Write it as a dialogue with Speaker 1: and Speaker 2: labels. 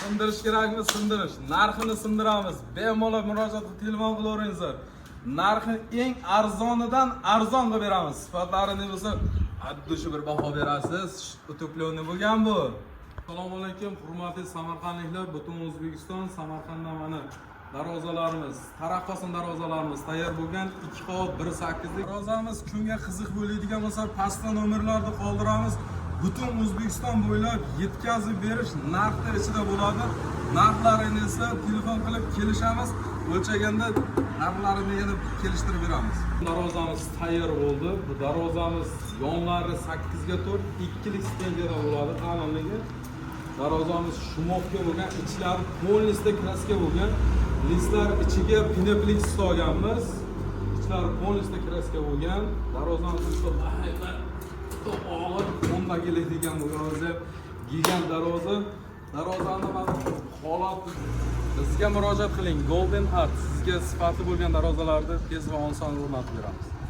Speaker 1: Sindirish kerakmi? Sindirish. Narxini sindiramiz. Bemalol murojaat qilib telefon qilaveringizlar. Narxi eng arzonidan arzon qilib beramiz. Sifatlari ne bo'lsa, addushi bir baho berasiz. Utoplenniy bo'lgan bu. Assalomu alaykum, hurmatli samarqandliklar, butun O'zbekiston, Samarqandda mana darvozalarimiz, taraqqosin darvozalarimiz tayyor bo'lgan 2 qavat 1.8 lik darvozamiz. Kunga qiziq bo'ladigan bo'lsa, pastda nomerlarni qoldiramiz. Butun O'zbekiston bo'ylab yetkazib berish narxlar ichida bo'ladi. Narxlarini esa telefon qilib kelishamiz. O'lchaganda narxlarini yana kelishtirib beramiz. Darvozamiz tayyor bo'ldi. Bu darvozamiz yonlari 8 ga 4, 2 lik stendida bo'ladi, qalinligi. Darvozamiz shumoqga bo'lgan, ichlari polnisda kraska bo'lgan. Listlar ichiga pinopleks solganmiz. Ichlari polnisda kraska bo'lgan. Darvozamiz og'ir 10 ga keladigan darvoza, gigant darvoza. Darvozani holati bizga murojaat qiling. Golden Art sizga sifatli bo'lgan darvozalarni tez va oson o'rnatib beramiz.